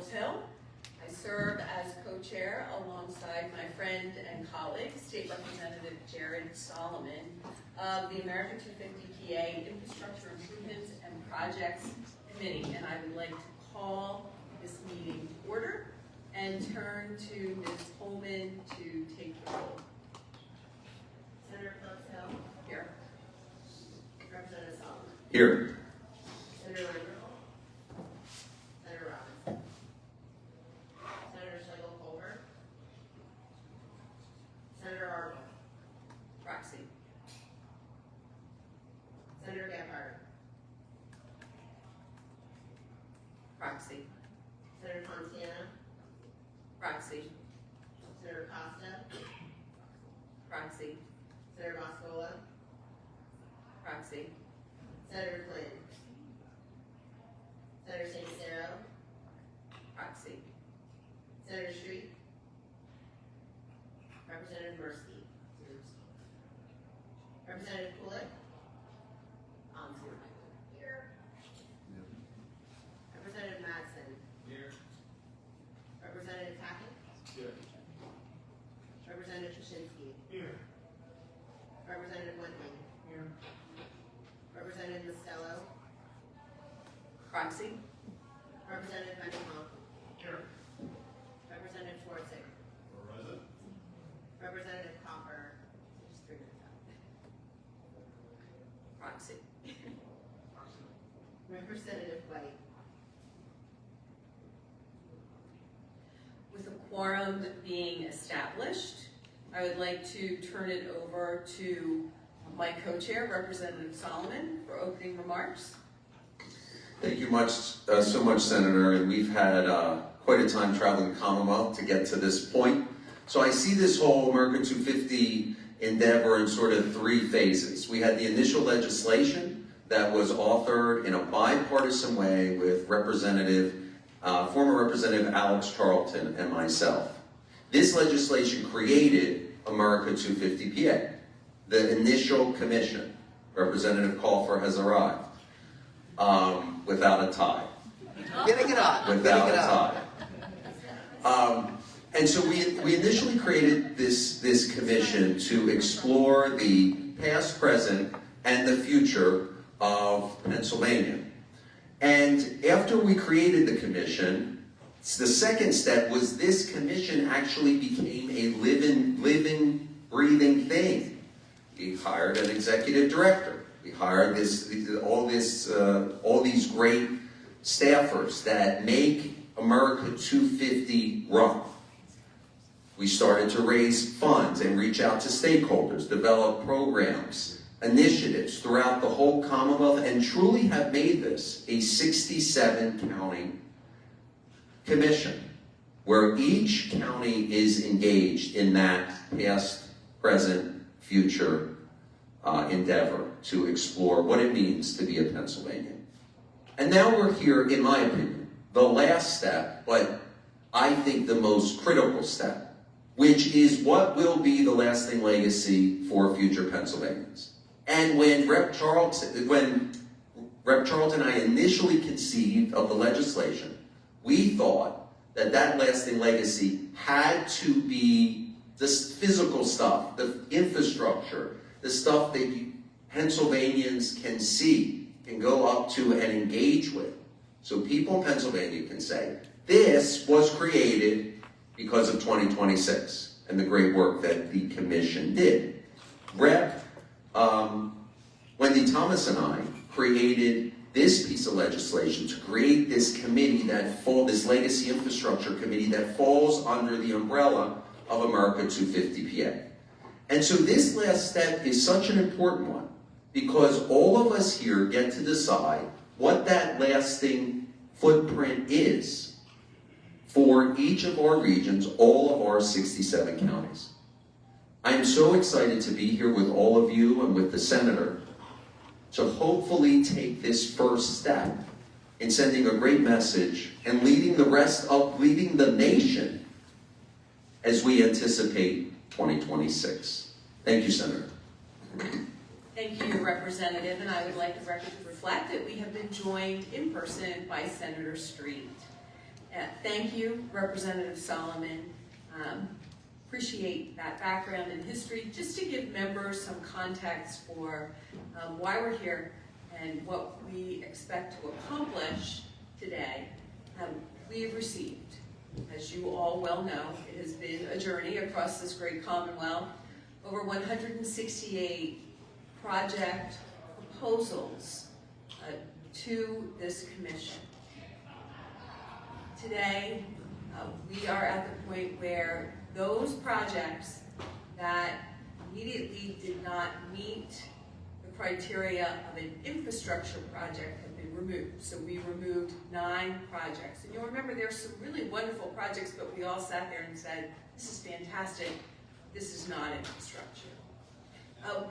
Hills Hill. I serve as co-chair alongside my friend and colleague, State Representative Jared Solomon of the America 250 PA Infrastructure Improvements and Projects Committee. And I would like to call this meeting to order and turn to Ms. Coleman to take the roll. Senator Hills Hill. Here. Representative Solomon. Here. Senator Rinderholt. Senator Robinson. Senator Schlegel-Colbert. Senator Arnold. Roxy. Senator Gephardt. Roxy. Senator Ponciana. Roxy. Senator Costa. Roxy. Senator Moscola. Roxy. Senator Flynn. Senator St. Sarah. Roxy. Senator Street. Representative Mirsky. Representative Kulik. Here. Representative Madsen. Here. Representative Tackett. Here. Representative Krasinski. Here. Representative Whitman. Here. Representative Mostello. Roxy. Representative Benjamin. Here. Representative Schwartzik. Present. Representative Copper. Just bring it up. Roxy. Representative White. With a quorum being established, I would like to turn it over to my co-chair, Representative Solomon, for opening remarks. Thank you so much, Senator. And we've had quite a time traveling the Commonwealth to get to this point. So I see this whole America 250 endeavor in sort of three phases. We had the initial legislation that was authored in a bipartisan way with former Representative Alex Charlton and myself. This legislation created America 250 PA. The initial commission, Representative Colfer has arrived, without a tie. Getting it on. Without a tie. And so we initially created this commission to explore the past, present, and the future of Pennsylvania. And after we created the commission, the second step was this commission actually became a living, breathing thing. We hired an executive director. We hired all these great staffers that make America 250 run. We started to raise funds and reach out to stakeholders, develop programs, initiatives throughout the whole Commonwealth, and truly have made this a 67-county commission, where each county is engaged in that past, present, future endeavor to explore what it means to be a Pennsylvanian. And now we're here, in my opinion, the last step, but I think the most critical step, which is what will be the lasting legacy for future Pennsylvanians. And when Rep. Charlton and I initially conceived of the legislation, we thought that lasting legacy had to be the physical stuff, the infrastructure, the stuff that Pennsylvanians can see, can go up to and engage with. So people in Pennsylvania can say, this was created because of 2026 and the great work that the commission did. Rep. Wendy Thomas and I created this piece of legislation to create this committee this legacy infrastructure committee that falls under the umbrella of America 250 PA. And so this last step is such an important one because all of us here get to decide what that lasting footprint is for each of our regions, all of our 67 counties. I am so excited to be here with all of you and with the Senator to hopefully take this first step in sending a great message and leading the nation as we anticipate 2026. Thank you, Senator. Thank you, Representative, and I would like the record to reflect that we have been joined in person by Senator Street. thank you, Representative Solomon. Appreciate that background and history. Just to give members some context for why we're here and what we expect to accomplish today, we've received, as you all well know, it has been a journey across this great Commonwealth, over 168 project proposals to this commission. Today, we are at the point where those projects that immediately did not meet the criteria of an infrastructure project have been removed. So we removed 9 projects. And you'll remember there's some really wonderful projects, but we all sat there and said, this is fantastic, this is not infrastructure.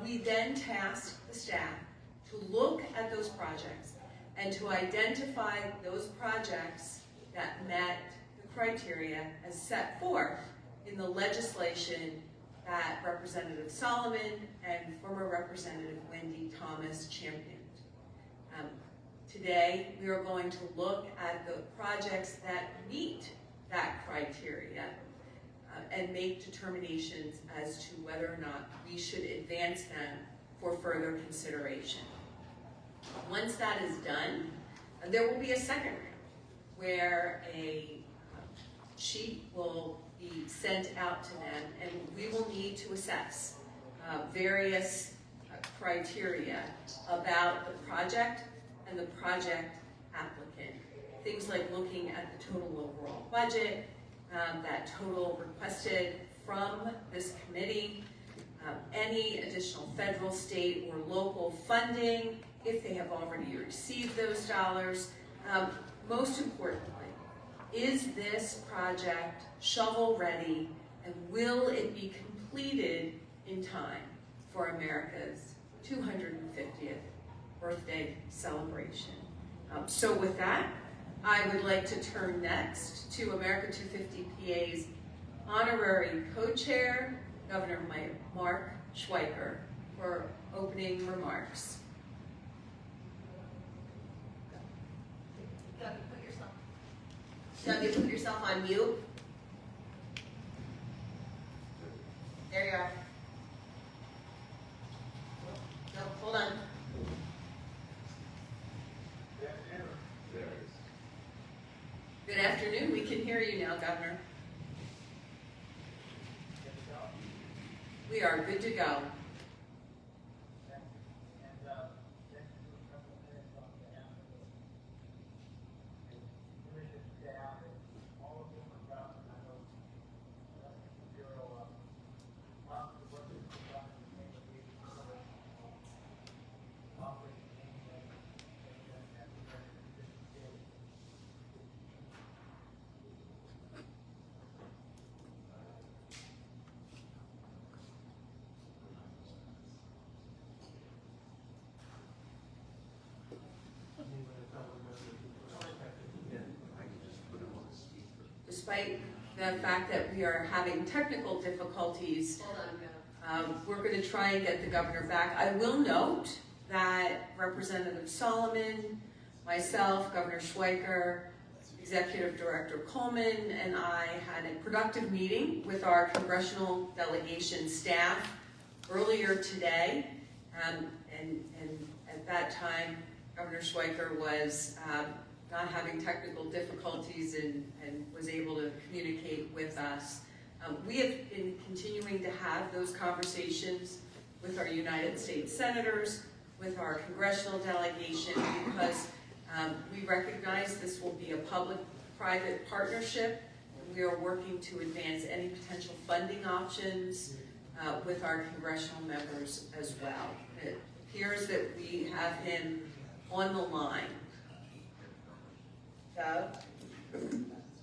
We then tasked the staff to look at those projects and to identify those projects that met the criteria as set forth in the legislation that Representative Solomon and former Representative Wendy Thomas championed. Today, we are going to look at the projects that meet that criteria and make determinations as to whether or not we should advance them for further consideration. Once that is done, there will be a second round where a sheet will be sent out to them, and we will need to assess various criteria about the project and the project applicant. Things like looking at the total overall budget, that total requested from this committee, any additional federal, state, or local funding, if they have already received those dollars. Most importantly, is this project shovel ready, and will it be completed in time for America's 250th birthday celebration? So with that, I would like to turn next to America 250 PA's honorary co-chair, Governor Mark Schweiker, for opening remarks. Doug, you put yourself on mute. There you are. No, hold on. Good afternoon. We can hear you now, Governor. We are good to go. Despite the fact that we are having technical difficulties, Hold on, we're going to try and get the governor back. I will note that Representative Solomon, myself, Governor Schweiker, Executive Director Coleman, and I had a productive meeting with our congressional delegation staff earlier today. And at that time, Governor Schweiker was not having technical difficulties and was able to communicate with us. We have been continuing to have those conversations with our United States senators, with our congressional delegation, because we recognize this will be a public-private partnership, and we are working to advance any potential funding options with our congressional members as well. It appears that we have him on the line. Doug.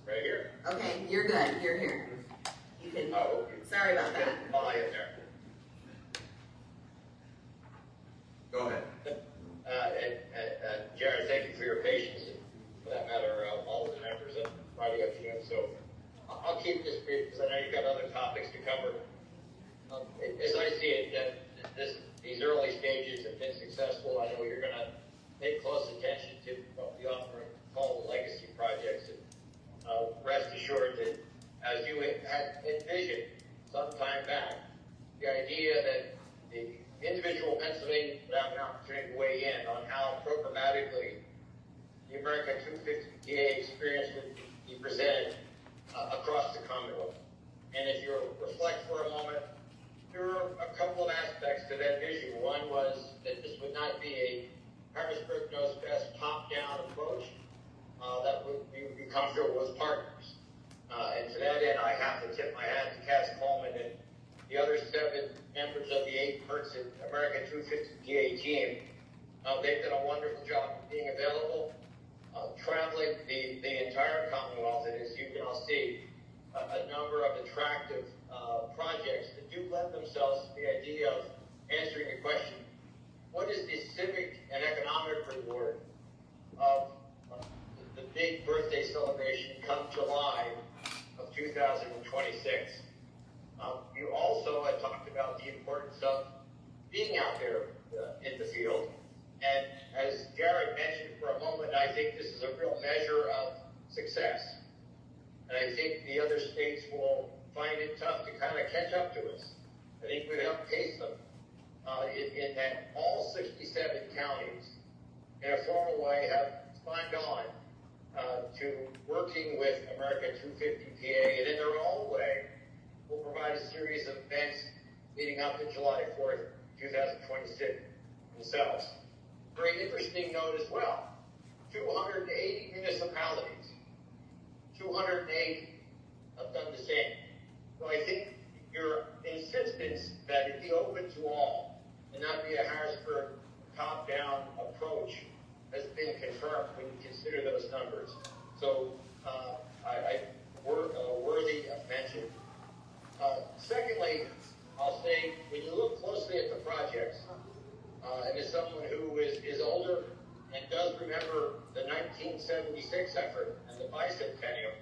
Right here. Okay, you're good. You're here. You can. Oh, okay. Sorry about that. I'll in there. Go ahead. Jared, thank you for your patience, and for that matter, all of the members of the party up here. So I'll keep this brief because I know you've got other topics to cover. As I see it, these early stages have been successful. I know you're going to pay close attention to what we often call the legacy projects. And rest assured that as you had envisioned some time back, the idea that the individual Pennsylvania would have an opportunity to weigh in on how programmatically the America 250 PA experience would be presented across the Commonwealth. And if you reflect for a moment, there were a couple of aspects to that vision. One was that this would not be a Harrisburg knows best top-down approach, that we would be comfortable with partners. And to that end, I have to tip my hat to Cass Coleman and the other 7 members of the 8-person American 250 PA team. They've done a wonderful job of being available, traveling the entire Commonwealth, and as you can all see, a number of attractive projects that do lend themselves to the idea of answering the question, what is the civic and economic reward of the big birthday celebration come July of 2026? You also had talked about the importance of being out there in the field. And as Jared mentioned for a moment, I think this is a real measure of success. And I think the other states will find it tough to kind of catch up to us. I think we've outpaced them in that all 67 counties, in a formal way, have signed on to working with America 250 PA, and in their own way, will provide a series of events leading up to July 4th, 2026 themselves. Very interesting note as well, 280 municipalities, 280 have done the same. So I think your insistence that it be open to all and not be a Harrisburg top-down approach has been confirmed when you consider those numbers. So worthy of mention. Secondly, I'll say, when you look closely at the projects, and as someone who is older and does remember the 1976 effort and the bicentennial,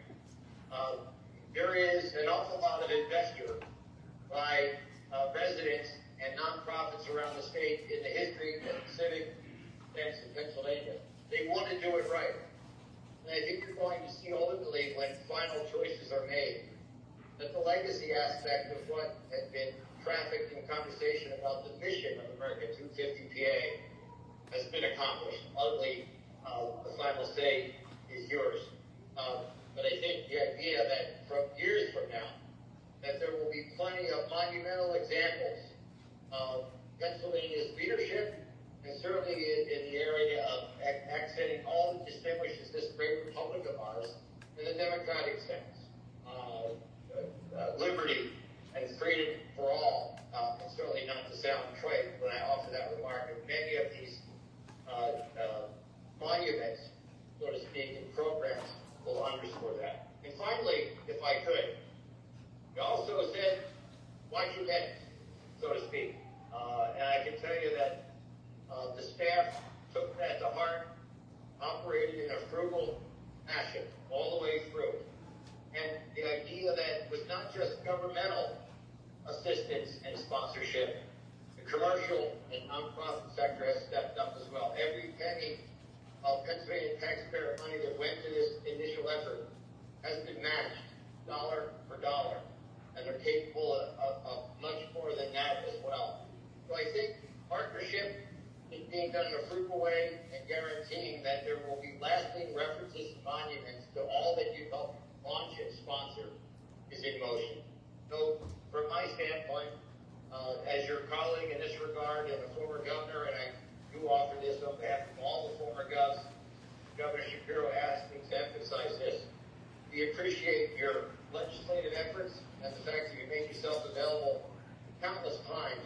there is an awful lot of investment by residents and nonprofits around the state in the history and civic sense in Pennsylvania. They want to do it right. And I think you're going to see ultimately, when final choices are made, that the legacy aspect of what had been trafficked in conversation about the mission of America 250 PA has been accomplished. Ultimately, the final say is yours. But I think the idea that from years from now, that there will be plenty of monumental examples of Pennsylvania's leadership, and certainly in the area of accenting all that distinguishes this great republic of ours in the democratic sense. Liberty and freedom for all, and certainly not to sound trite when I offer that remark, and many of these monuments, so to speak, and programs will underscore that. And finally, if I could, you also said, watch your head, so to speak. And I can tell you that the staff took that to heart, operated in a frugal fashion all the way through. And the idea that was not just governmental assistance and sponsorship, the commercial and nonprofit sector has stepped up as well. Every penny of Pennsylvania taxpayer money that went to this initial effort has been matched dollar for dollar, and they're capable of much more than that as well. So I think partnership is being done in a fruitful way and guaranteeing that there will be lasting references and monuments to all that you helped launch and sponsor is in motion. So from my standpoint, as your colleague in this regard and a former governor, and I do offer this on behalf of all the former govs, Governor Shapiro asked me to emphasize this. We appreciate your legislative efforts and the fact that you made yourself available countless times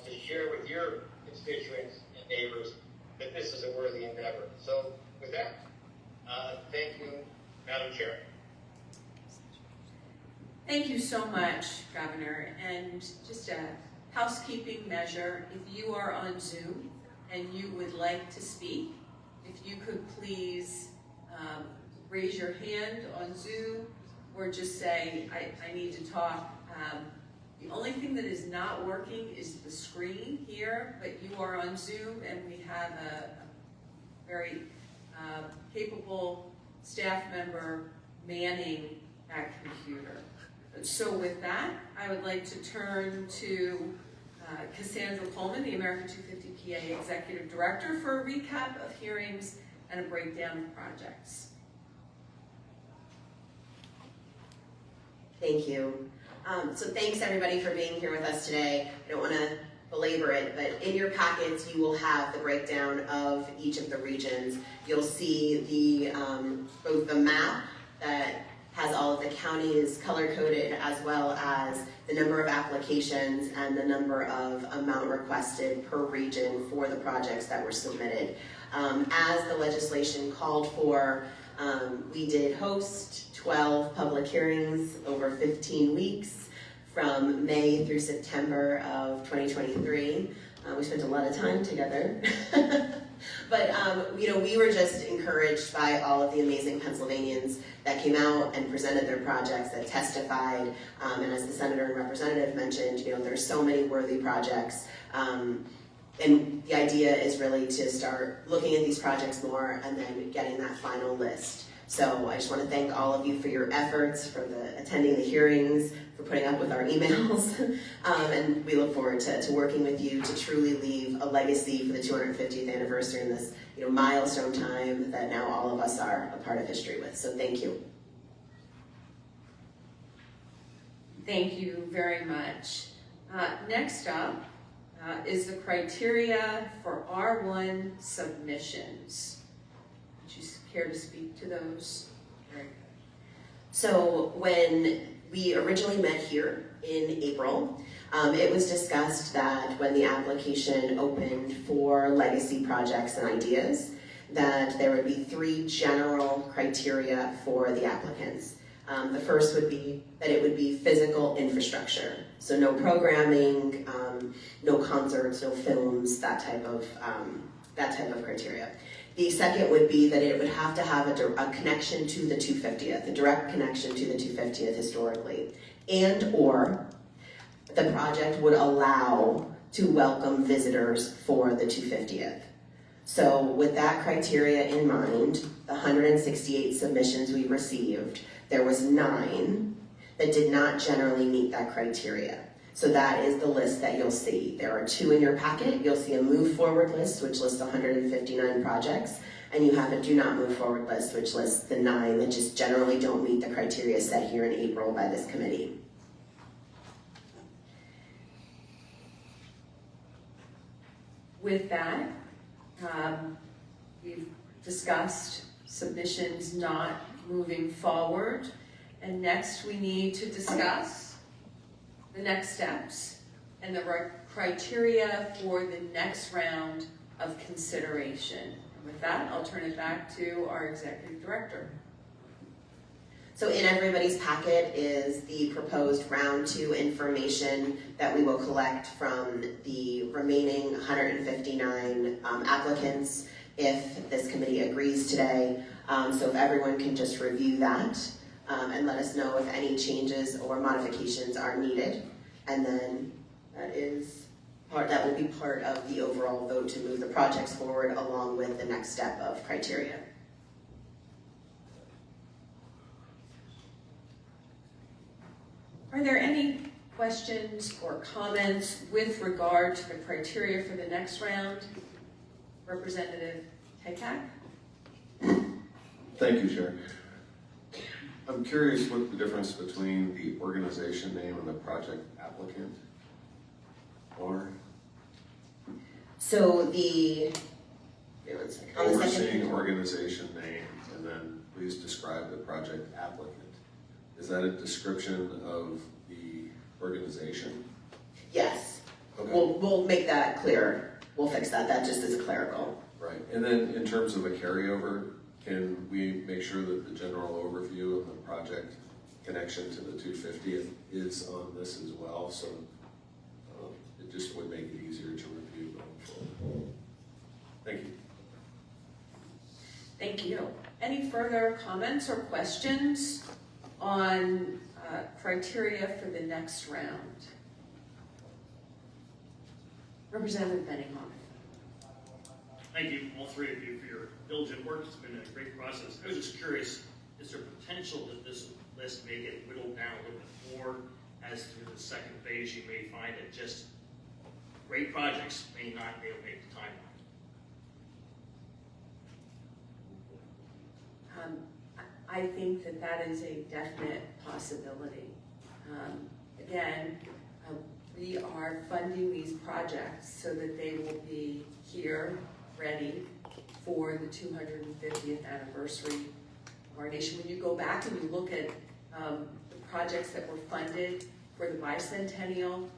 to share with your constituents and neighbors that this is a worthy endeavor. So with that, thank you, Madam Chair. Thank you so much, Governor. And just a housekeeping measure, if you are on Zoom and you would like to speak, if you could please raise your hand on Zoom or just say, I need to talk. The only thing that is not working is the screen here, but you are on Zoom and we have a very capable staff member manning that computer. So with that, I would like to turn to Cassandra Coleman, the American 250 PA Executive Director, for a recap of hearings and a breakdown of projects. Thank you. So thanks everybody for being here with us today. I don't want to belabor it, but in your packets you will have the breakdown of each of the regions. You'll see the both the map that has all of the counties color-coded, as well as the number of applications and the number of amount requested per region for the projects that were submitted. As the legislation called for, we did host 12 public hearings over 15 weeks from May through September of 2023. We spent a lot of time together. But we were just encouraged by all of the amazing Pennsylvanians that came out and presented their projects, that testified, and as the senator and representative mentioned, there's so many worthy projects. And the idea is really to start looking at these projects more and then getting that final list. So I just want to thank all of you for your efforts, for attending the hearings, for putting up with our emails, and we look forward to working with you to truly leave a legacy for the 250th anniversary in this milestone time that now all of us are a part of history with. So thank you. Thank you very much. Next up is the criteria for R1 submissions. Would you care to speak to those? Very good. So when we originally met here in April, it was discussed that when the application opened for legacy projects and ideas, that there would be 3 general criteria for the applicants. The first would be that it would be physical infrastructure. So no programming, no concerts, no films, that type of criteria. The second would be that it would have to have a connection to the 250th, a direct connection to the 250th historically, and or the project would allow to welcome visitors for the 250th. So with that criteria in mind, the 168 submissions we received, there was 9 that did not generally meet that criteria. So that is the list that you'll see. There are 2 in your packet. You'll see a move forward list, which lists 159 projects, and you have a do not move forward list, which lists the 9 that just generally don't meet the criteria set here in April by this committee. With that, we've discussed submissions not moving forward, and next we need to discuss the next steps and the criteria for the next round of consideration. And with that, I'll turn it back to our Executive Director. So in everybody's packet is the proposed round 2 information that we will collect from the remaining 159 applicants if this committee agrees today. So if everyone can just review that and let us know if any changes or modifications are needed. And then that will be part of the overall vote to move the projects forward along with the next step of criteria. Are there any questions or comments with regard to the criteria for the next round? Representative Tekak? Thank you, Chair. I'm curious what the difference between the organization name and the project applicant are. So the Overseeing organization name, and then please describe the project applicant. Is that a description of the organization? Yes. Okay. We'll make that clear. We'll fix that. That just is clerical. Right. And then in terms of a carryover, can we make sure that the general overview of the project connection to the 250th is on this as well? So it just would make it easier to review going forward. Thank you. Thank you. Any further comments or questions on criteria for the next round? Representative Benninghoff. Thank you, all 3 of you, for your diligent work. It's been a great process. I was just curious, is there potential that this list may get whittled down a little bit more as through the second phase you may find that just great projects may not be able to make the timeline? I think that that is a definite possibility. Again, we are funding these projects so that they will be here, ready for the 250th anniversary of our nation. When you go back and you look at the projects that were funded for the bicentennial,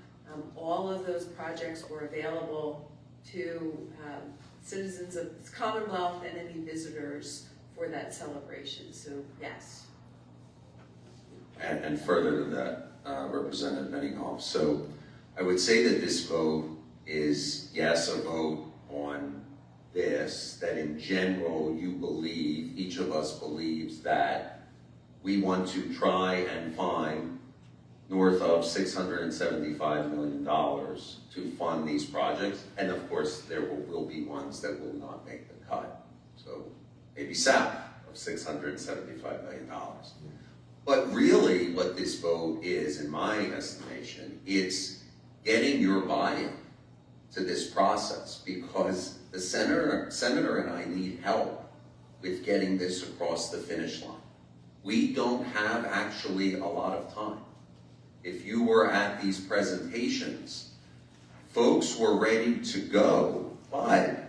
all of those projects were available to citizens of the Commonwealth and any visitors for that celebration, so yes. And further to that, Representative Benninghoff, so I would say that this vote is, yes, a vote on this, that in general you believe, each of us believes that we want to try and find north of $675 million to fund these projects, and of course there will be ones that will not make the cut. So maybe south of $675 million. But really what this vote is, in my estimation, it's getting your buy-in to this process, because the senator and I need help with getting this across the finish line. We don't have actually a lot of time. If you were at these presentations, folks were ready to go, but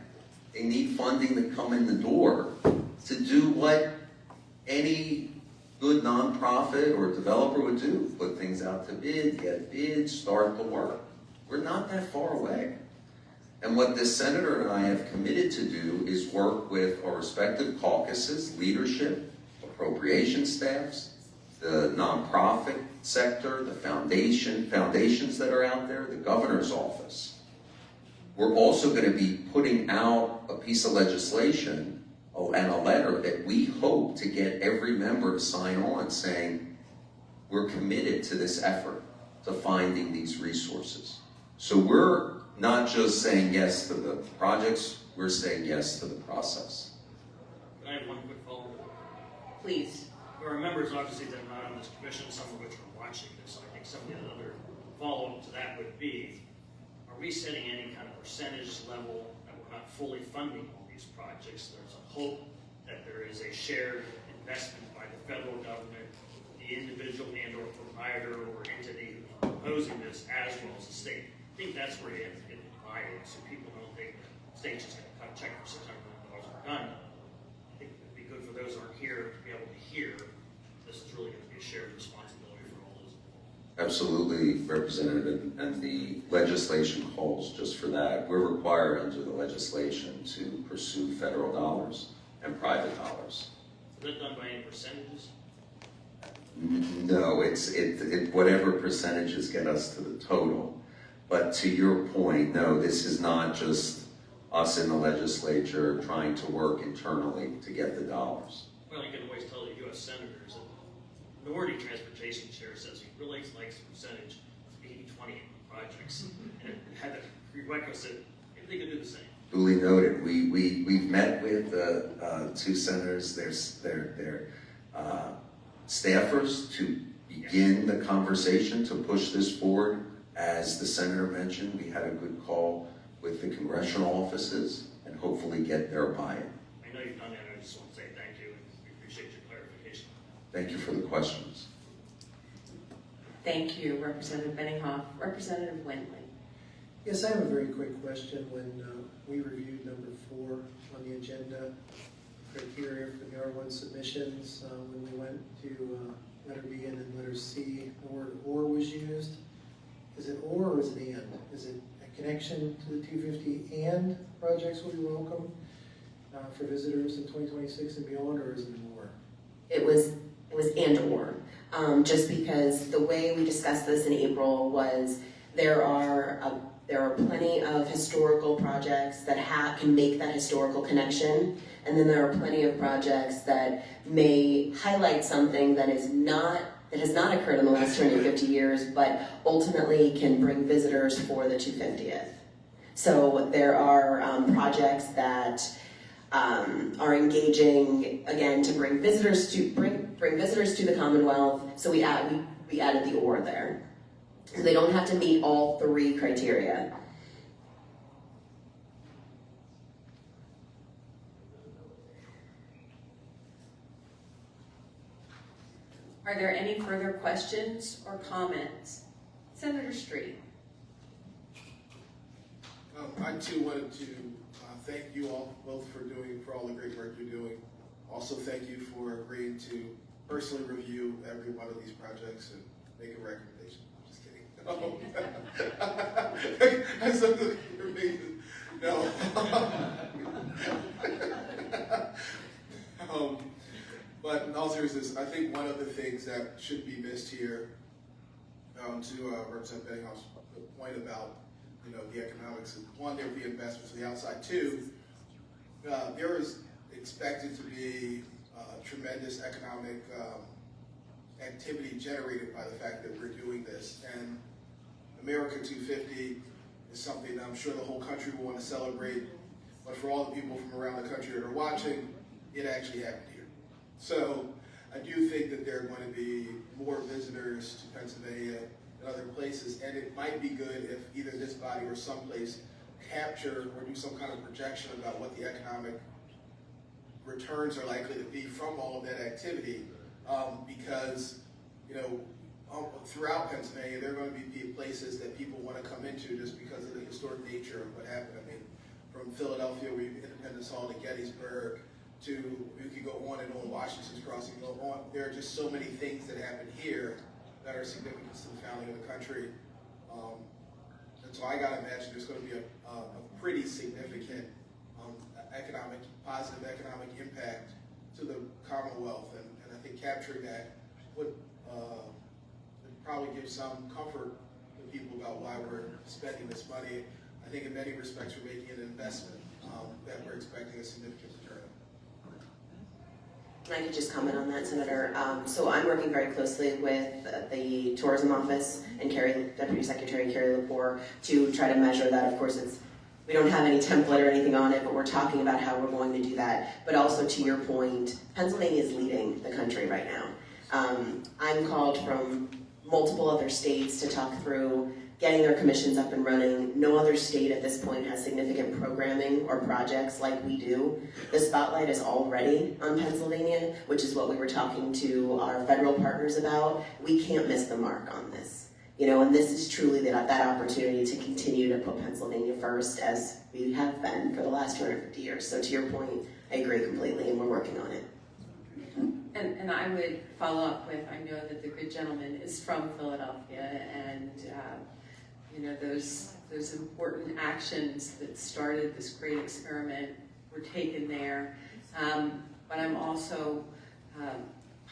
they need funding to come in the door to do what any good nonprofit or developer would do: put things out to bid, get bids, start the work. We're not that far away. And what this senator and I have committed to do is work with our respective caucuses, leadership, appropriation staffs, the nonprofit sector, the foundations that are out there, the governor's office. We're also going to be putting out a piece of legislation and a letter that we hope to get every member to sign on, saying we're committed to this effort to finding these resources. So we're not just saying yes to the projects, we're saying yes to the process. Can I have one quick follow-up? Please. There are members, obviously, that are not on this commission, some of which are watching this. I think some of the other follow-up to that would be, are we setting any kind of percentage level that we're not fully funding all these projects? There's a hope that there is a shared investment by the federal government, the individual and or provider or entity who's proposing this, as well as the state. I think that's where you have to get the buy-in, so people don't think the state's just going to cut a check for $600 million and done. I think it would be good for those who aren't here to be able to hear this is really going to be a shared responsibility for all those involved. Absolutely, Representative, and the legislation calls just for that. We're required under the legislation to pursue federal dollars and private dollars. Is that done by any percentages? No, it's whatever percentages get us to the total. But to your point, no, this is not just us in the legislature trying to work internally to get the dollars. Well, you can always tell the U.S. senators that the minority transportation chair says he really likes the percentage of 80-20 projects, and it had a prerequisite if they could do the same. Duly noted. We've met with two senators, their staffers, to begin the conversation to push this forward. As the senator mentioned, we had a good call with the congressional offices and hopefully get their buy-in. I know you've done that, and I just want to say thank you, and we appreciate your clarification. Thank you for the questions. Thank you, Representative Benninghoff. Representative Wendley. Yes, I have a very quick question. When we reviewed number 4 on the agenda, criteria for the R1 submissions, when we went to letter B and then letter C, the word or was used. Is it or is it and? Is it a connection to the 250 and projects will be welcome for visitors in 2026 and beyond, or is it an or? It was and or. Just because the way we discussed this in April was there are plenty of historical projects that can make that historical connection, and then there are plenty of projects that may highlight something that has not occurred in the last 250 years, but ultimately can bring visitors for the 250th. So there are projects that are engaging, again, to bring visitors, to bring bring visitors to the Commonwealth, so we added the or there. So they don't have to meet all 3 criteria. Are there any further questions or comments? Senator Street. I too wanted to thank you all both for all the great work you're doing. Also thank you for agreeing to personally review every one of these projects and make a recommendation. I'm just kidding. That's something amazing. No. But in all seriousness, I think one of the things that should be missed here, to Representative Benninghoff's point about the economics, one, there will be investments on the outside. 2, there is expected to be tremendous economic activity generated by the fact that we're doing this. And America 250 is something that I'm sure the whole country will want to celebrate, but for all the people from around the country that are watching, it actually happened here. So I do think that there are going to be more visitors to Pennsylvania and other places, and it might be good if either this body or someplace capture or do some kind of projection about what the economic returns are likely to be from all of that activity, because throughout Pennsylvania there are going to be places that people want to come into just because of the historic nature of what happened. I mean, from Philadelphia, we have Independence Hall, to Gettysburg, to, we could go on and on, Washington's Crossing, go on. There are just so many things that happen here that are significant to the founding of the country. And so I gotta imagine there's gonna be a pretty significant positive economic impact to the Commonwealth. And I think capturing that would probably give some comfort to people about why we're spending this money. I think in many respects we're making an investment that we're expecting a significant return. I could just comment on that, Senator. So I'm working very closely with the Tourism Office and Deputy Secretary Carrie Lepore to try to measure that. Of course, we don't have any template or anything on it, but we're talking about how we're going to do that. But also, to your point, Pennsylvania is leading the country right now. I'm called from multiple other states to talk through getting their commissions up and running. No other state at this point has significant programming or projects like we do. The spotlight is already on Pennsylvania, which is what we were talking to our federal partners about. We can't miss the mark on this. And this is truly that opportunity to continue to put Pennsylvania first, as we have been for the last 250 years. So to your point, I agree completely, and we're working on it. And I would follow up with, I know that the good gentleman is from Philadelphia, and those important actions that started this great experiment were taken there. But I'm also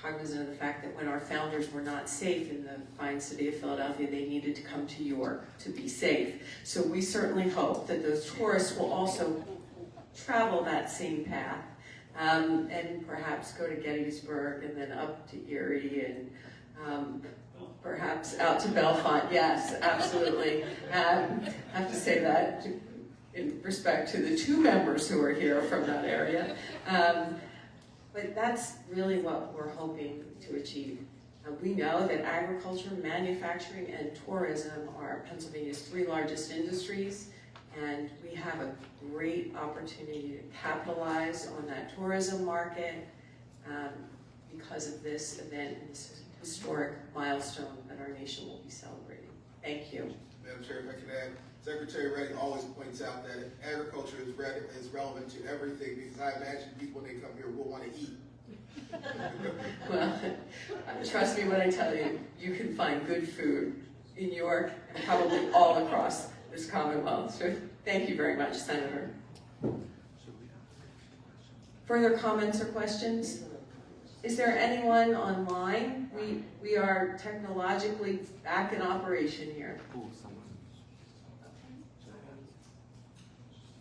cognizant of the fact that when our founders were not safe in the fine city of Philadelphia, they needed to come to York to be safe. So we certainly hope that those tourists will also travel that same path, and perhaps go to Gettysburg and then up to Erie and perhaps out to Bellefonte. Yes, absolutely. I have to say that in respect to the 2 members who are here from that area. But that's really what we're hoping to achieve. We know that agriculture, manufacturing, and tourism are Pennsylvania's 3 largest industries, and we have a great opportunity to capitalize on that tourism market because of this event, this historic milestone that our nation will be celebrating. Thank you. Madam Chair, if I can add, Secretary Redding always points out that agriculture is relevant to everything, because I imagine people when they come here will want to eat. Well, trust me when I tell you, you can find good food in York and probably all across this Commonwealth. So thank you very much, Senator. Further comments or questions? Is there anyone online? We are technologically back in operation here.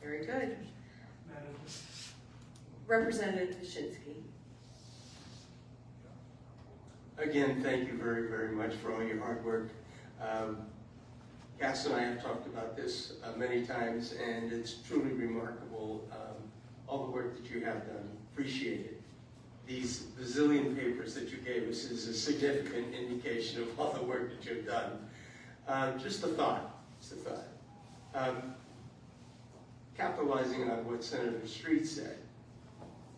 Very good. Representative Wyszynski. Again, thank you very, very much for all your hard work. Cass and I have talked about this many times, and it's truly remarkable, all the work that you have done. Appreciate it. these bazillion papers that you gave us is a significant indication of all the work that you've done. Just a thought. Capitalizing on what Senator Street said,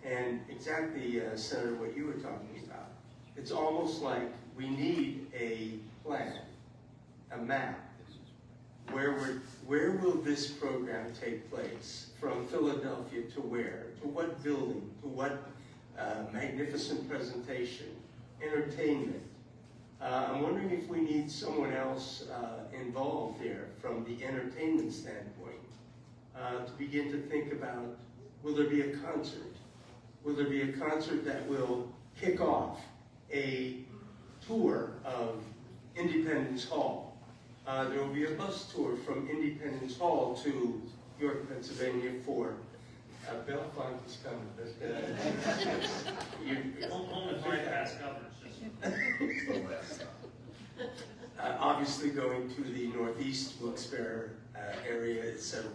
and exactly, Senator, what you were talking about. It's almost like we need a plan, a map. Where will this program take place? From Philadelphia to where? To what building? To what magnificent presentation? Entertainment. I'm wondering if we need someone else involved there from the entertainment standpoint to begin to think about, will there be a concert? Will there be a concert that will kick off a tour of Independence Hall? There will be a bus tour from Independence Hall to York, Pennsylvania for Bellefonte is coming, but Only 5 past governors. obviously going to the Northeast Wilkes-Barre area, etc.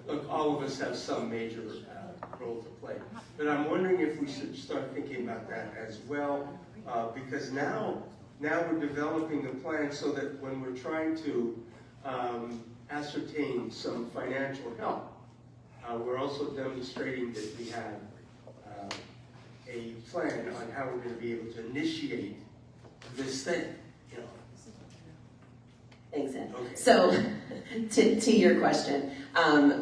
Look, all of us have some major role to play. But I'm wondering if we should start thinking about that as well, because now we're developing a plan so that when we're trying to ascertain some financial help, we're also demonstrating that we have a plan on how we're going to be able to initiate this thing. You know. Thanks, Ed. Okay. So, to your question,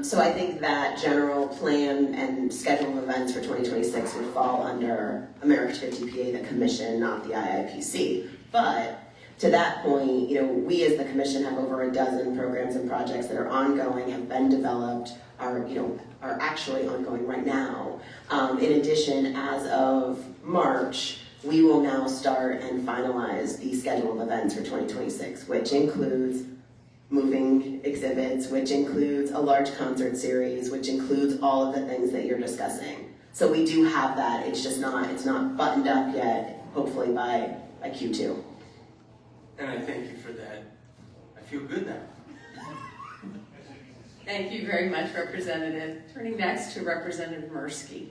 so I think that general plan and schedule of events for 2026 would fall under America 50 PA, the commission, not the IIPC. But to that point, we as the commission have over a dozen programs and projects that are ongoing, have been developed, are actually ongoing right now. In addition, as of March, we will now start and finalize the schedule of events for 2026, which includes moving exhibits, which includes a large concert series, which includes all of the things that you're discussing. So we do have that. It's just it's not buttoned up yet, hopefully by Q2. And I thank you for that. I feel good now. Thank you very much, Representative. Turning next to Representative Mirsky.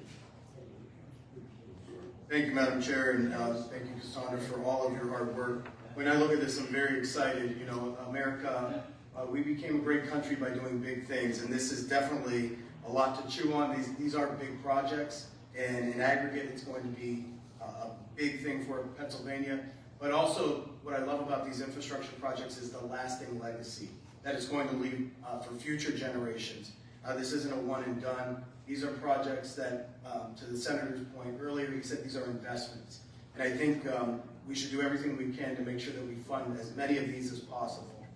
Thank you, Madam Chair, and thank you, Cassandra, for all of your hard work. When I look at this, I'm very excited. America, we became a great country by doing big things, and this is definitely a lot to chew on. These are big projects, and in aggregate, it's going to be a big thing for Pennsylvania. But also, what I love about these infrastructure projects is the lasting legacy that it's going to leave for future generations. This isn't a one and done. These are projects that, to the Senator's point earlier, he said these are investments. And I think we should do everything we can to make sure that we fund as many of these as possible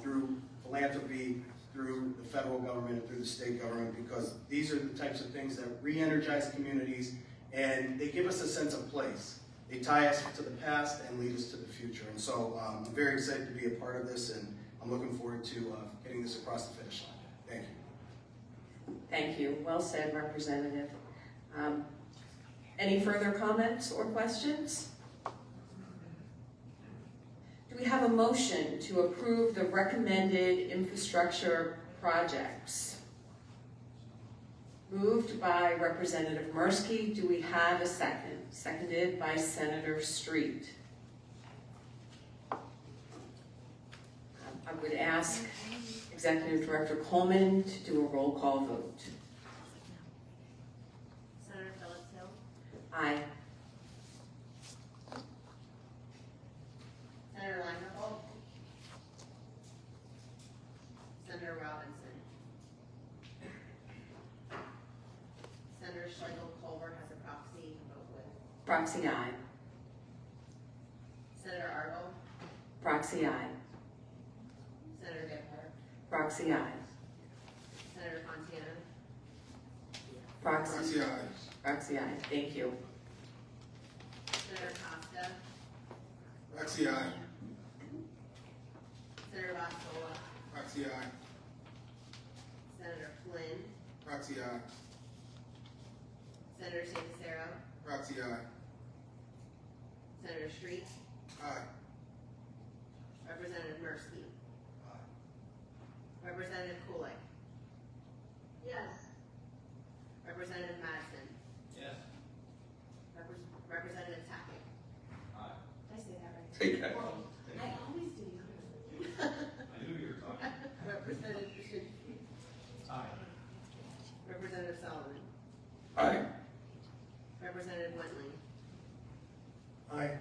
through philanthropy, through the federal government, and through the state government, because these are the types of things that re-energize communities and they give us a sense of place. They tie us to the past and lead us to the future. And so I'm very excited to be a part of this, and I'm looking forward to getting this across the finish line. Thank you. Thank you. Well said, Representative. Any further comments or questions? Do we have a motion to approve the recommended infrastructure projects? Moved by Representative Mirsky. Do we have a second? Seconded by Senator Street. I would ask Executive Director Coleman to do a roll call vote. Senator Phillips Hill, Aye. Senator Langerholt, Senator Robinson, Senator Schlegel-Colbert has a proxy to vote with, Proxy aye. Senator Argel, Proxy aye. Senator Gephardt, Proxy aye. Senator Fontana, Proxy. aye. Proxy aye. Thank you. Senator Costa, Proxy aye. Senator Vastola, Proxy aye. Senator Flynn, Proxy aye. Senator Santicero, Proxy aye. Senator Street, Aye. Representative Mirsky, Representative Kulik. Yes. Representative Madison, Yes. Take care. I always do. Representative Bishop. Aye. Representative Solomon. Aye. Representative Wentling. Aye.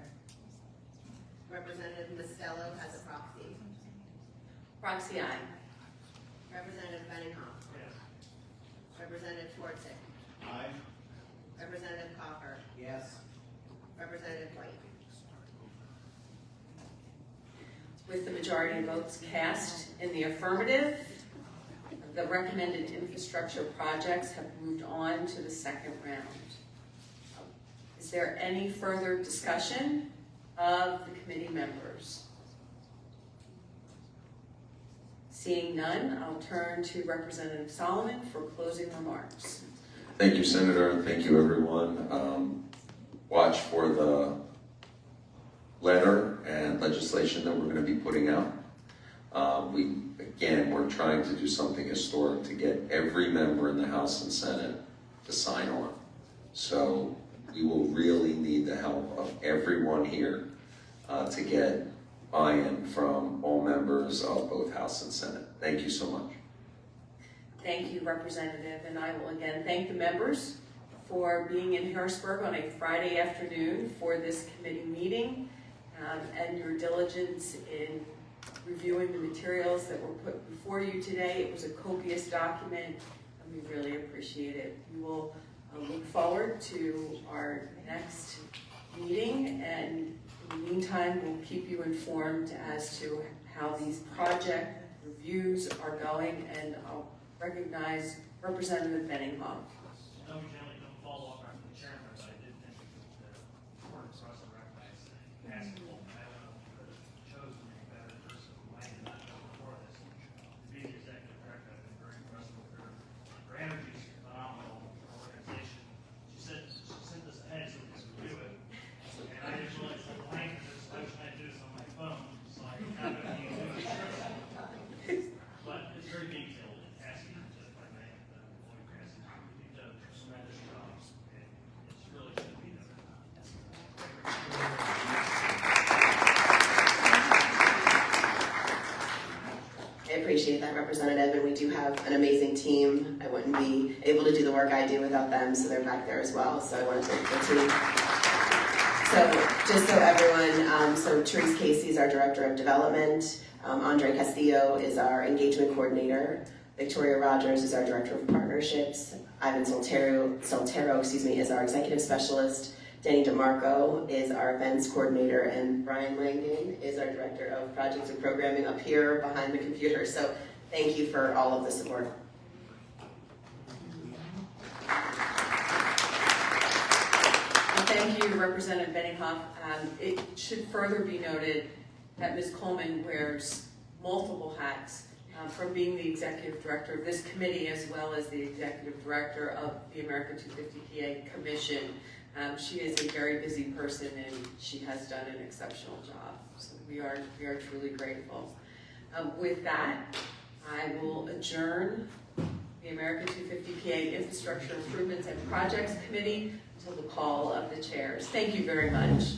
Representative Mostello has a proxy. Proxy aye. Representative Benninghoff. Yes. Representative Schwartzik. Aye. Representative Coffer. Yes. Representative White. With the majority of votes cast in the affirmative, the recommended infrastructure projects have moved on to the second round. Is there any further discussion of the committee members? Seeing none, I'll turn to Representative Solomon for closing remarks. Thank you, Senator, and thank you, everyone. Watch for the letter and legislation that we're going to be putting out. We're trying to do something historic to get every member in the House and Senate to sign on. So we will really need the help of everyone here to get buy-in from all members of both House and Senate. Thank you so much. Thank you, Representative, and I will again thank the members for being in Harrisburg on a Friday afternoon for this committee meeting and your diligence in reviewing the materials that were put before you today. It was a copious document, and we really appreciate it. We will look forward to our next meeting, and in the meantime, we'll keep you informed as to how these project reviews are going, and I'll recognize Representative Benninghoff. No, we generally don't follow up after the chairman, but I did think it was important for us to recognize past people. I don't know if you chose to be a better person who might have not done before this. To be the executive director, I've been very impressed with her. Her energy is phenomenal. Her organization. She sent us ahead so we could do it. And I didn't realize the language is what should I do this on my phone. So I have it on YouTube. But it's very detailed. It has to be just by my Lloyd Grassy. He does a tremendous job. And it's really should be done. I appreciate that, Representative, and we do have an amazing team. I wouldn't be able to do the work I do without them, so they're back there as well. So I want to thank the team. So just so everyone, so Therese Casey is our Director of Development. Andre Castillo is our Engagement Coordinator. Victoria Rogers is our Director of Partnerships. Ivan Soltero, is our Executive Specialist. Danny DeMarco is our Events Coordinator, and Brian Langan is our Director of Projects and Programming up here behind the computer. So thank you for all of the support. Thank you, Representative Benninghoff. It should further be noted that Ms. Coleman wears multiple hats, from being the executive director of this committee as well as the executive director of the America 250 PA Commission. She is a very busy person, and she has done an exceptional job. So we are truly grateful. With that, I will adjourn the America 250 PA Infrastructure Improvements and Projects Committee until the call of the chairs. Thank you very much.